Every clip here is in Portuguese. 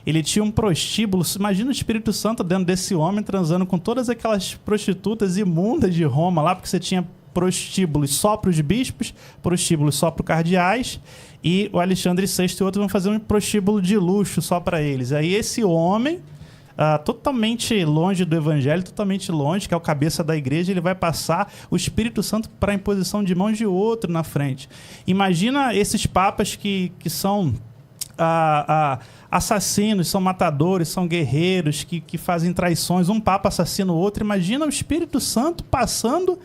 ele tinha um prostíbulo. Imagina o Espírito Santo dentro desse homem transando com todas aquelas prostitutas imundas de Roma lá, porque você tinha prostíbulos só para os bispos, prostíbulos só para os cardeais, e o Alexandre VI e outros vão fazer um prostíbulo de luxo só para eles. Aí esse homem, totalmente longe do evangelho, totalmente longe, que é o cabeça da igreja, ele vai passar o Espírito Santo para a imposição de mãos de outro na frente. Imagina esses papas que são assassinos, são matadores, são guerreiros, que fazem traições, um papa assassina o outro. Imagina o Espírito Santo passando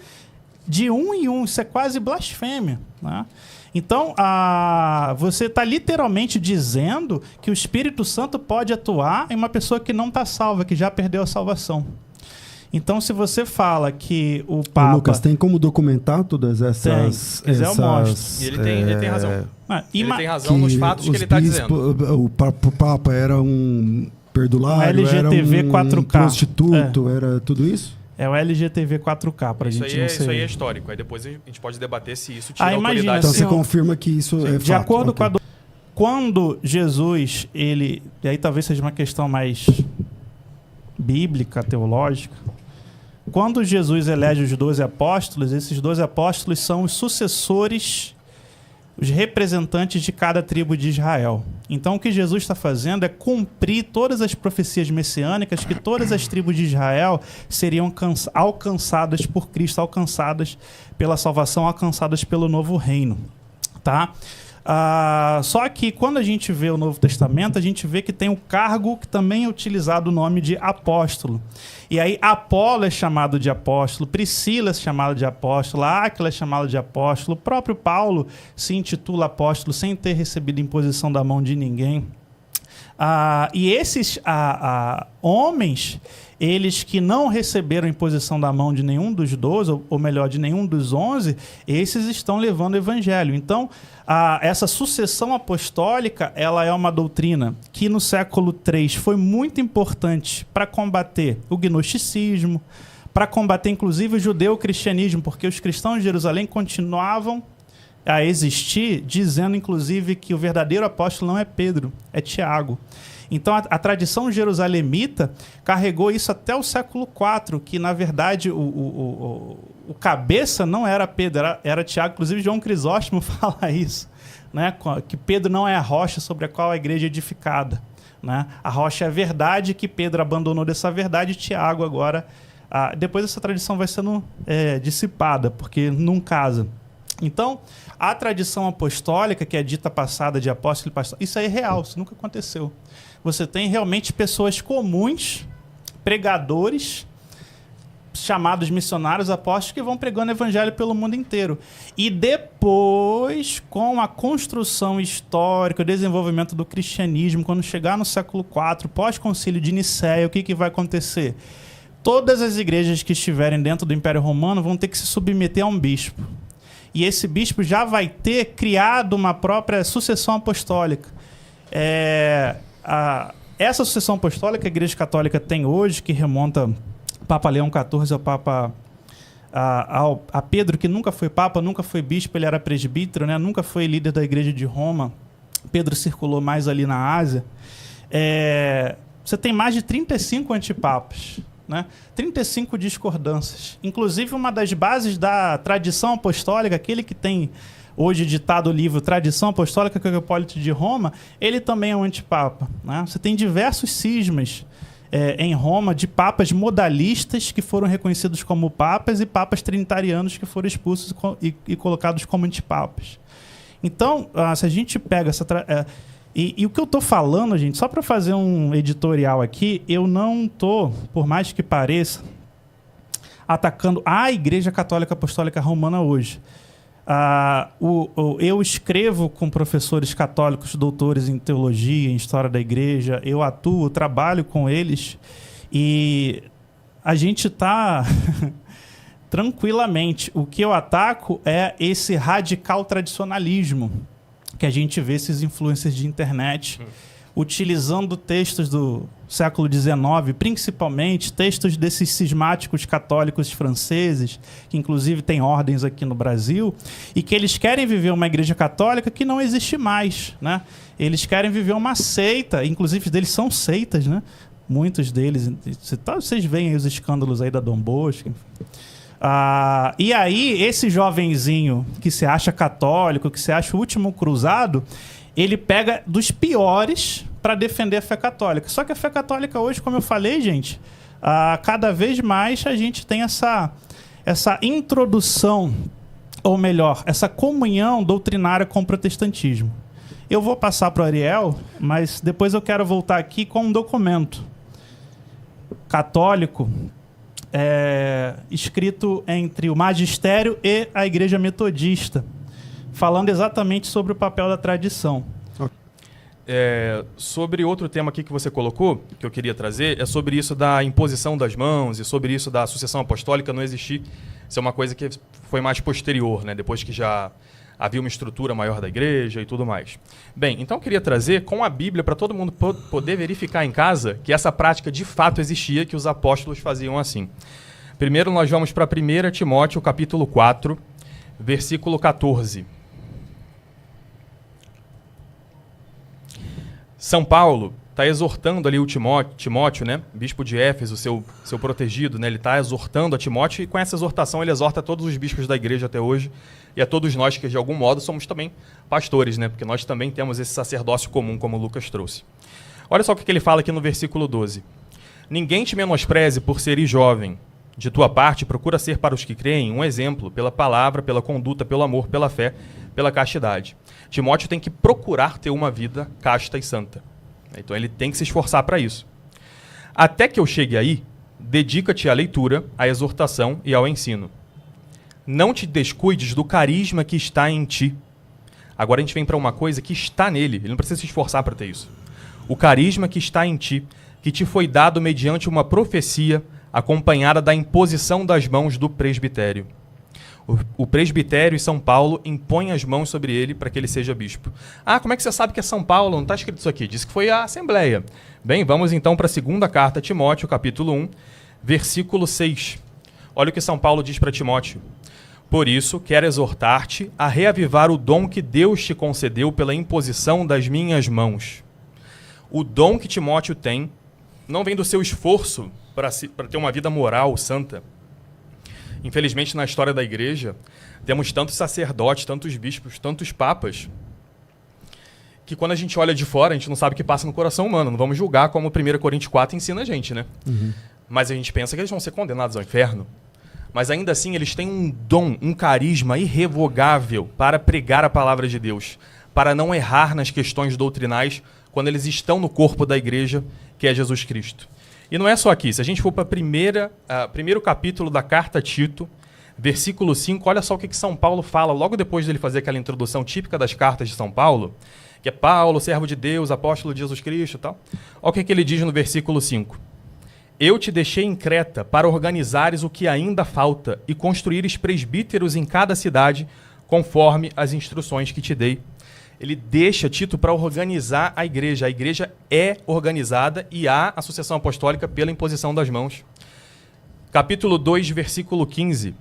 de um em um. Isso é quase blasfêmia, né? Então, você está literalmente dizendo que o Espírito Santo pode atuar em uma pessoa que não está salva, que já perdeu a salvação. Então, se você fala que o Papa... Lucas, tem como documentar todas essas... Se quiser, eu mostro. E ele tem razão. Ele tem razão que nos fatos que ele está dizendo. O Papa era um perdulário, LGTV era um 4K. prostituto, era tudo isso? É o LGTV 4K, para a gente não ser... Isso aí é histórico. Aí depois a gente pode debater se isso tira a autoridade. Então você confirma que isso é fato. De acordo com a... Quando Jesus, ele... E aí talvez seja uma questão mais bíblica, teológica. Quando Jesus elege os 12 apóstolos, esses 12 apóstolos são os sucessores, os representantes de cada tribo de Israel. Então o que Jesus está fazendo é cumprir todas as profecias messiânicas, que todas as tribos de Israel seriam alcançadas por Cristo, alcançadas pela salvação, alcançadas pelo novo reino. Tá? Só que quando a gente vê o Novo Testamento, a gente vê que tem um cargo que também é utilizado o nome de apóstolo. E aí Apolo é chamado de apóstolo, Priscila é chamada de apóstolo, Áquila é chamada de apóstolo, o próprio Paulo se intitula apóstolo sem ter recebido imposição da mão de ninguém. E esses homens, eles que não receberam imposição da mão de nenhum dos 12, ou melhor, de nenhum dos 11, esses estão levando o evangelho. Então, essa sucessão apostólica, ela é uma doutrina que no século III foi muito importante para combater o gnosticismo, para combater inclusive o judeu-cristianismo, porque os cristãos de Jerusalém continuavam a existir, dizendo inclusive que o verdadeiro apóstolo não é Pedro, é Tiago. Então a tradição jerusalemita carregou isso até o século IV, que na verdade o cabeça não era Pedro, era Tiago. Inclusive João Crisóstomo fala isso, né? Que Pedro não é a rocha sobre a qual a igreja é edificada, né? A rocha é a verdade, que Pedro abandonou dessa verdade, e Tiago agora... depois essa tradição vai sendo dissipada, porque não casa. Então, a tradição apostólica, que é dita passada de apóstolo e pastor, isso aí é real, isso nunca aconteceu. Você tem realmente pessoas comuns, pregadores, chamados missionários, apóstolos, que vão pregando o evangelho pelo mundo inteiro. E depois, com a construção histórica, o desenvolvimento do cristianismo, quando chegar no século IV, pós-concílio de Nicéia, o que vai acontecer? Todas as igrejas que estiverem dentro do Império Romano vão ter que se submeter a um bispo. E esse bispo já vai ter criado uma própria sucessão apostólica. Essa sucessão apostólica que a Igreja Católica tem hoje, que remonta Papa Leão XIV ao Papa a Pedro, que nunca foi Papa, nunca foi bispo, ele era presbítero, né? Nunca foi líder da Igreja de Roma. Pedro circulou mais ali na Ásia. Você tem mais de 35 antipapas, né? 35 discordâncias. Inclusive, uma das bases da tradição apostólica, aquele que tem hoje ditado o livro Tradição Apostólica, que é o Hipólito de Roma, ele também é um antipapa, né? Você tem diversos cismas em Roma de papas modalistas que foram reconhecidos como papas e papas trinitarianos que foram expulsos e colocados como antipapas. Então, se a gente pega essa... E o que eu estou falando, gente, só para fazer um editorial aqui, eu não estou, por mais que pareça, atacando a Igreja Católica Apostólica Romana hoje. Eu escrevo com professores católicos, doutores em teologia, em história da igreja, eu atuo, trabalho com eles, e a gente está tranquilamente. O que eu ataco é esse radical tradicionalismo, que a gente vê esses influencers de internet utilizando textos do século XIX, principalmente textos desses cismáticos católicos franceses, que inclusive tem ordens aqui no Brasil, e que eles querem viver uma igreja católica que não existe mais, né? Eles querem viver uma seita, inclusive deles são seitas, né? Muitos deles, vocês veem aí os escândalos aí da Dom Bosco. E aí, esse jovenzinho que se acha católico, que se acha o último cruzado, ele pega dos piores para defender a fé católica. Só que a fé católica hoje, como eu falei, gente, cada vez mais a gente tem essa introdução, ou melhor, essa comunhão doutrinária com o protestantismo. Eu vou passar para o Ariel, mas depois eu quero voltar aqui com um documento católico escrito entre o magistério e a Igreja Metodista, falando exatamente sobre o papel da tradição. Sobre outro tema aqui que você colocou, que eu queria trazer, é sobre isso da imposição das mãos e sobre isso da sucessão apostólica não existir. Isso é uma coisa que foi mais posterior, né? Depois que já havia uma estrutura maior da igreja e tudo mais. Bem, então eu queria trazer com a Bíblia para todo mundo poder verificar em casa que essa prática de fato existia, que os apóstolos faziam assim. Primeiro nós vamos para 1 Timóteo, capítulo 4, versículo 14. São Paulo está exortando ali o Timóteo, né? Bispo de Éfeso, seu protegido, né? Ele está exortando a Timóteo e com essa exortação ele exorta a todos os bispos da igreja até hoje e a todos nós que de algum modo somos também pastores, né? Porque nós também temos esse sacerdócio comum, como o Lucas trouxe. Olha só o que ele fala aqui no versículo 12. Ninguém te menospreze por seres jovem. De tua parte, procura ser para os que creem um exemplo pela palavra, pela conduta, pelo amor, pela fé, pela castidade. Timóteo tem que procurar ter uma vida casta e santa. Então ele tem que se esforçar para isso. Até que eu chegue aí, dedica-te à leitura, à exortação e ao ensino. Não te descuides do carisma que está em ti. Agora a gente vem para uma coisa que está nele, ele não precisa se esforçar para ter isso. O carisma que está em ti, que te foi dado mediante uma profecia acompanhada da imposição das mãos do presbitério. O presbitério e São Paulo impõem as mãos sobre ele para que ele seja bispo. Como é que você sabe que é São Paulo? Não está escrito isso aqui. Diz que foi a Assembleia. Bem, vamos então para a segunda carta a Timóteo, capítulo 1, versículo 6. Olha o que São Paulo diz para Timóteo. Por isso, quero exortar-te a reavivar o dom que Deus te concedeu pela imposição das minhas mãos. O dom que Timóteo tem não vem do seu esforço para ter uma vida moral santa. Infelizmente, na história da igreja, temos tantos sacerdotes, tantos bispos, tantos papas, que quando a gente olha de fora, a gente não sabe o que passa no coração humano. Não vamos julgar como 1 Coríntios 4 ensina a gente, né? Uhum. Mas a gente pensa que eles vão ser condenados ao inferno. Mas ainda assim, eles têm um dom, um carisma irrevogável para pregar a palavra de Deus, para não errar nas questões doutrinais quando eles estão no corpo da igreja, que é Jesus Cristo. E não é só aqui. Se a gente for para o primeiro capítulo da carta a Tito, versículo 5, olha só o que São Paulo fala, logo depois dele fazer aquela introdução típica das cartas de São Paulo, que é Paulo, servo de Deus, apóstolo de Jesus Cristo e tal. Olha o que ele diz no versículo 5. Eu te deixei em Creta para organizares o que ainda falta e construíres presbíteros em cada cidade, conforme as instruções que te dei. Ele deixa Tito para organizar a igreja. A igreja é organizada e há a sucessão apostólica pela imposição das mãos. Capítulo 2, versículo 15. O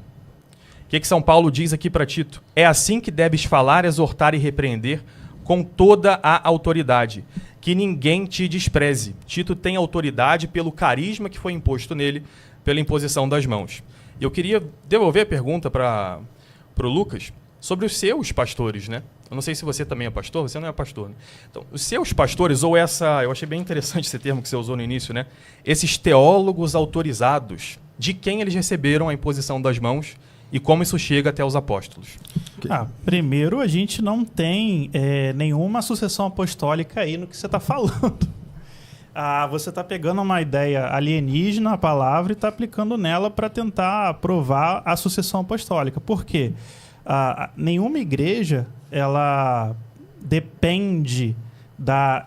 que São Paulo diz aqui para Tito? É assim que deves falar, exortar e repreender com toda a autoridade. Que ninguém te despreze. Tito tem autoridade pelo carisma que foi imposto nele, pela imposição das mãos. Eu queria devolver a pergunta para o Lucas sobre os seus pastores, né? Eu não sei se você também é pastor, você não é pastor, né? Então, os seus pastores, ou eu achei bem interessante esse termo que você usou no início, né? Esses teólogos autorizados, de quem eles receberam a imposição das mãos e como isso chega até os apóstolos? Primeiro, a gente não tem nenhuma sucessão apostólica aí no que você está falando. Você está pegando uma ideia alienígena, a palavra, e está aplicando nela para tentar provar a sucessão apostólica. Por quê? Nenhuma igreja ela depende da...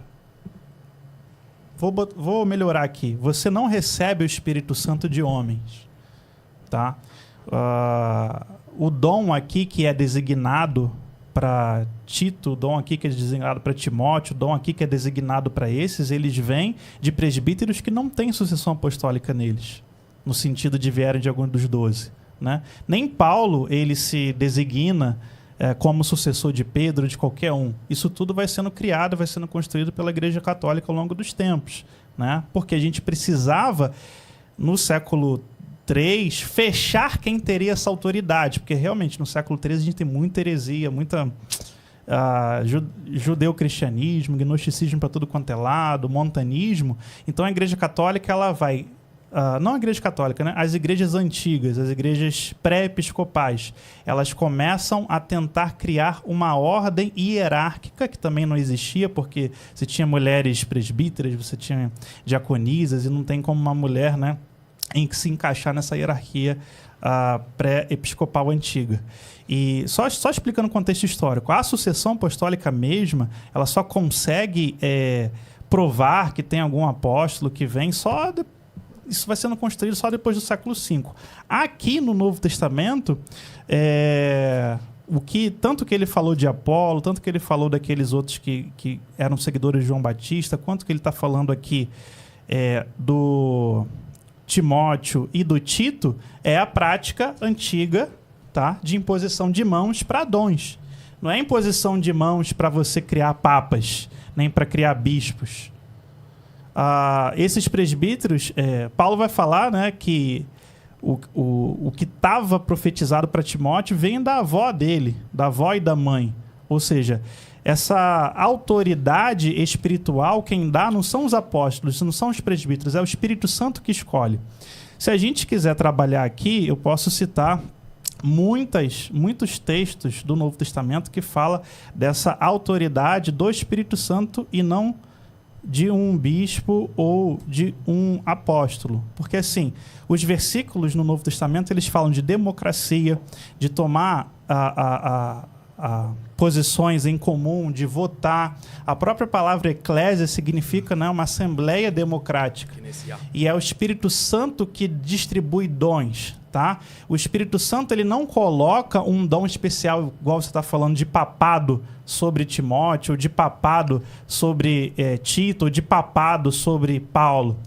Vou melhorar aqui. Você não recebe o Espírito Santo de homens. Tá? O dom aqui que é designado para Tito, o dom aqui que é designado para Timóteo, o dom aqui que é designado para esses, eles vêm de presbíteros que não têm sucessão apostólica neles, no sentido de vierem de algum dos 12. Né? Nem Paulo ele se designa como sucessor de Pedro, de qualquer um. Isso tudo vai sendo criado, vai sendo construído pela Igreja Católica ao longo dos tempos. Né? Porque a gente precisava, no século III, fechar quem teria essa autoridade, porque realmente no século III a gente tem muita heresia, muita judeu-cristianismo, gnosticismo para tudo quanto é lado, montanismo. Então a Igreja Católica ela vai, não a Igreja Católica, né? As igrejas antigas, as igrejas pré-episcopais, elas começam a tentar criar uma ordem hierárquica que também não existia, porque você tinha mulheres presbíteras, você tinha diaconisas, e não tem como uma mulher, né, em que se encaixar nessa hierarquia pré-episcopal antiga. E só explicando o contexto histórico, a sucessão apostólica mesma, ela só consegue provar que tem algum apóstolo que vem isso vai sendo construído só depois do século V. Aqui no Novo Testamento, tanto que ele falou de Apolo, tanto que ele falou daqueles outros que eram seguidores de João Batista, quanto que ele está falando aqui do Timóteo e do Tito, é a prática antiga, tá, de imposição de mãos para dons. Não é imposição de mãos para você criar papas, nem para criar bispos. Esses presbíteros, Paulo vai falar, né, que o que estava profetizado para Timóteo vem da avó dele, da avó e da mãe. Ou seja, essa autoridade espiritual quem dá não são os apóstolos, não são os presbíteros, é o Espírito Santo que escolhe. Se a gente quiser trabalhar aqui, eu posso citar muitos textos do Novo Testamento que fala dessa autoridade do Espírito Santo e não de um bispo ou de um apóstolo. Porque, assim, os versículos no Novo Testamento, eles falam de democracia, de tomar posições em comum, de votar. A própria palavra eclésia significa, né, uma assembleia democrática. E é o Espírito Santo que distribui dons. Tá? O Espírito Santo ele não coloca um dom especial, igual você está falando, de papado sobre Timóteo, ou de papado sobre Tito, ou de papado sobre Paulo.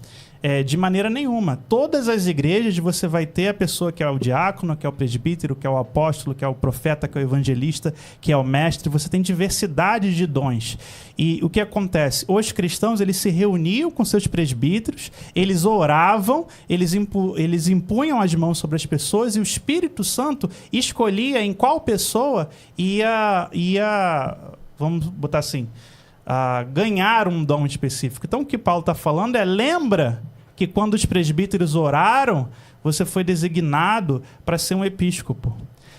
De maneira nenhuma. Todas as igrejas você vai ter a pessoa que é o diácono, que é o presbítero, que é o apóstolo, que é o profeta, que é o evangelista, que é o mestre. Você tem diversidade de dons. E o que acontece? Os cristãos eles se reuniam com seus presbíteros, eles oravam, eles impunham as mãos sobre as pessoas e o Espírito Santo escolhia em qual pessoa ia vamos botar assim, ganhar um dom específico. Então o que Paulo está falando lembra que quando os presbíteros oraram, você foi designado para ser um episcopo.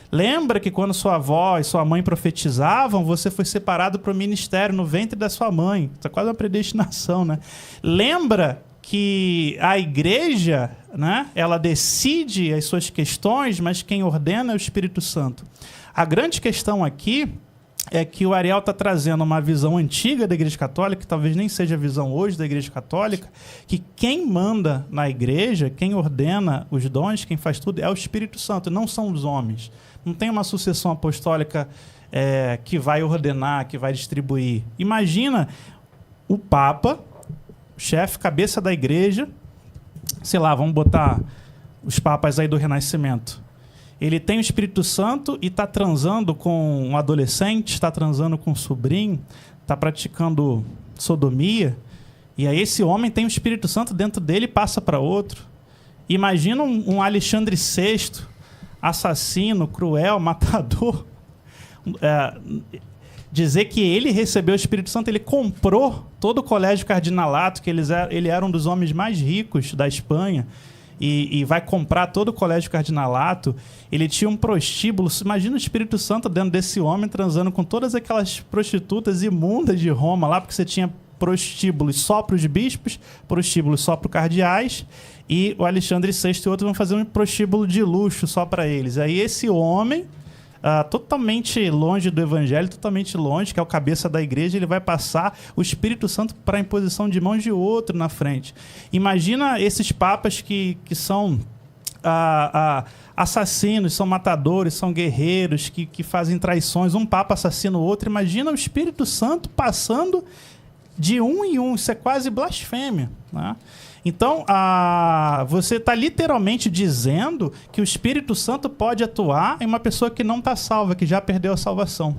Lembra que quando sua avó e sua mãe profetizavam, você foi separado para o ministério no ventre da sua mãe. Isso é quase uma predestinação, né? Lembra que a igreja, né, ela decide as suas questões, mas quem ordena é o Espírito Santo. A grande questão aqui é que o Ariel está trazendo uma visão antiga da Igreja Católica, que talvez nem seja a visão hoje da Igreja Católica, que quem manda na igreja, quem ordena os dons, quem faz tudo, é o Espírito Santo, não são os homens. Não tem uma sucessão apostólica que vai ordenar, que vai distribuir. Imagina o Papa, chefe, cabeça da igreja, sei lá, vamos botar os papas aí do Renascimento. Ele tem o Espírito Santo e está transando com um adolescente, está transando com um sobrinho, está praticando sodomia, e aí esse homem tem o Espírito Santo dentro dele e passa para outro. Imagina um Alexandre VI, assassino, cruel, matador, dizer que ele recebeu o Espírito Santo, ele comprou todo o colégio cardinalato, que ele era um dos homens mais ricos da Espanha, e vai comprar todo o colégio cardinalato. Ele tinha um prostíbulo. Imagina o Espírito Santo dentro desse homem transando com todas aquelas prostitutas imundas de Roma lá, porque você tinha prostíbulos só para os bispos, prostíbulos só para os cardeais, e o Alexandre VI e outros vão fazer um prostíbulo de luxo só para eles. Aí esse homem, totalmente longe do evangelho, totalmente longe, que é o cabeça da igreja, ele vai passar o Espírito Santo para a imposição de mãos de outro na frente. Imagina esses papas que são assassinos, são matadores, são guerreiros que fazem traições, um papa assassina o outro. Imagina o Espírito Santo passando de um em um, isso é quase blasfêmia, né? Então, você está literalmente dizendo que o Espírito Santo pode atuar em uma pessoa que não está salva, que já perdeu a salvação.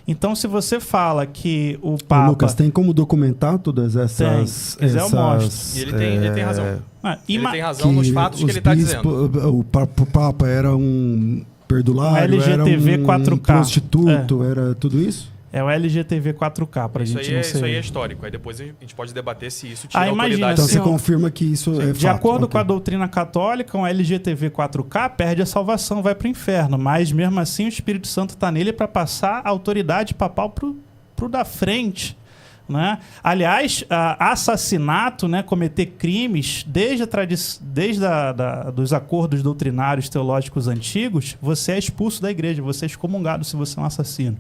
Então, se você fala que o Papa... Ô, Lucas, tem como documentar todas essas... Tem, eu mostro. E ele tem razão. Ele tem razão nos fatos que ele está dizendo. O Papa era um perdulário, LGTV era um 4K. prostituto, era tudo isso? É o LGTV 4K, pra gente não ser... Isso aí é histórico. Aí depois a gente pode debater se isso tira imagina, autoridade. Então assim, você confirma que isso é fato. De acordo com a Ok. doutrina católica, um LGTV 4K perde a salvação, vai para o inferno. Mas mesmo assim o Espírito Santo está nele para passar a autoridade papal pro da frente, né? Aliás, assassinato, né, cometer crimes, desde dos acordos doutrinários teológicos antigos, você é expulso da igreja, você é excomungado se você é um assassino.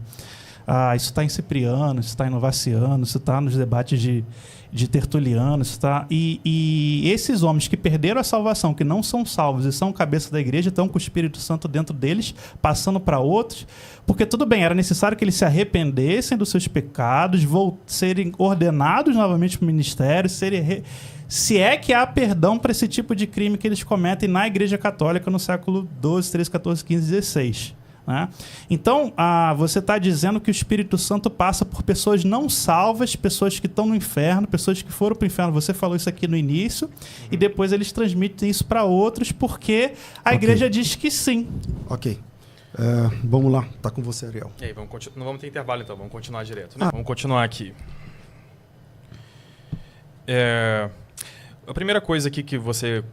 Isso está em Cipriano, isso está em Novaciano, isso está nos debates de Tertuliano, isso tá... E esses homens que perderam a salvação, que não são salvos e são cabeça da igreja, estão com o Espírito Santo dentro deles, passando para outros, porque tudo bem, era necessário que eles se arrependessem dos seus pecados, serem ordenados novamente para o ministério, se é que há perdão para esse tipo de crime que eles cometem na Igreja Católica no século XII, XIII, XIV, XV, XVI. Né? Então, você está dizendo que o Espírito Santo passa por pessoas não salvas, pessoas que estão no inferno, pessoas que foram para o inferno. Você falou isso aqui no início, e depois eles transmitem isso para outros, porque a igreja diz que sim. Ok. Vamos lá, tá com você, Ariel. E aí, não vamos ter intervalo então, vamos continuar direto, né? Vamos continuar aqui. A primeira coisa aqui que você...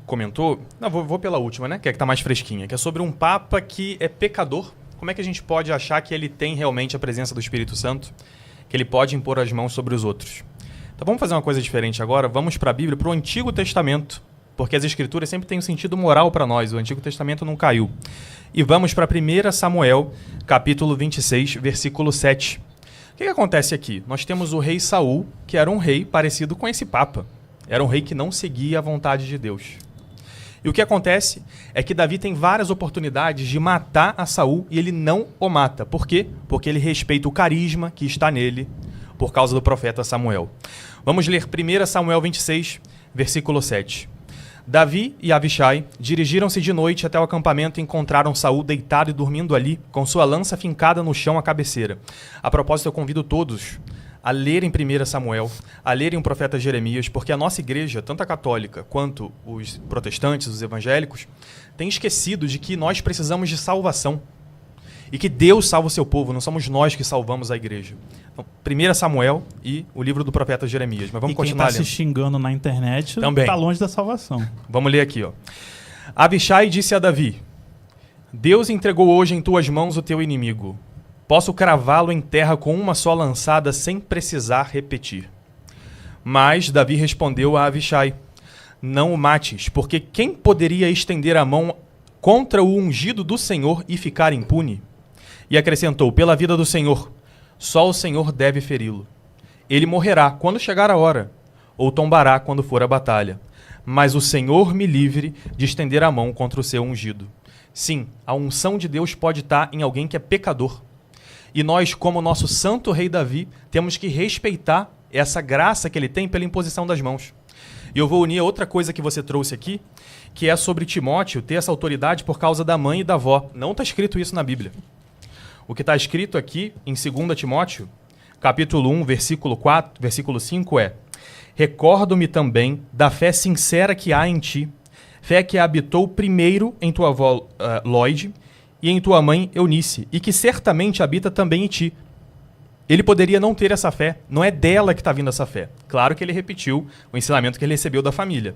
comentou, não, vou pela última, né? Que é que tá mais fresquinha, que é sobre um Papa que é pecador. Como é que a gente pode achar que ele tem realmente a presença do Espírito Santo? Que ele pode impor as mãos sobre os outros? Então vamos fazer uma coisa diferente agora, vamos para a Bíblia, para o Antigo Testamento, porque as Escrituras sempre têm um sentido moral para nós, o Antigo Testamento não caiu. E vamos para 1 Samuel, capítulo 26, versículo 7. O que acontece aqui? Nós temos o rei Saul, que era um rei parecido com esse Papa. Era um rei que não seguia a vontade de Deus. E o que acontece é que Davi tem várias oportunidades de matar a Saul e ele não o mata. Por quê? Porque ele respeita o carisma que está nele por causa do profeta Samuel. Vamos ler 1 Samuel 26, versículo 7. Davi e Abishai dirigiram-se de noite até o acampamento e encontraram Saul deitado e dormindo ali, com sua lança fincada no chão à cabeceira. A propósito, eu convido todos a lerem 1 Samuel, a lerem o profeta Jeremias, porque a nossa igreja, tanto a católica quanto os protestantes, os evangélicos, tem esquecido de que nós precisamos de salvação e que Deus salva o seu povo, não somos nós que salvamos a igreja. Então, 1 Samuel e o livro do profeta Jeremias. Mas vamos continuar lendo. Quem está se xingando na internet está longe da salvação. Vamos ler aqui, ó. Abishai disse a Davi: Deus entregou hoje em tuas mãos o teu inimigo. Posso cravá-lo em terra com uma só lançada sem precisar repetir. Mas Davi respondeu a Abishai: Não o mates, porque quem poderia estender a mão contra o ungido do Senhor e ficar impune? E acrescentou: Pela vida do Senhor, só o Senhor deve feri-lo. Ele morrerá quando chegar a hora, ou tombará quando for a batalha. Mas o Senhor me livre de estender a mão contra o seu ungido. Sim, a unção de Deus pode estar em alguém que é pecador. E nós, como nosso santo rei Davi, temos que respeitar essa graça que ele tem pela imposição das mãos. E eu vou unir a outra coisa que você trouxe aqui, que é sobre Timóteo ter essa autoridade por causa da mãe e da avó. Não está escrito isso na Bíblia. O que está escrito aqui em 2 Timóteo, capítulo 1, versículo 5 é: Recordo-me também da fé sincera que há em ti, fé que habitou primeiro em tua avó Lóide, e em tua mãe Eunice, e que certamente habita também em ti. Ele poderia não ter essa fé, não é dela que está vindo essa fé. Claro que ele repetiu o ensinamento que ele recebeu da família.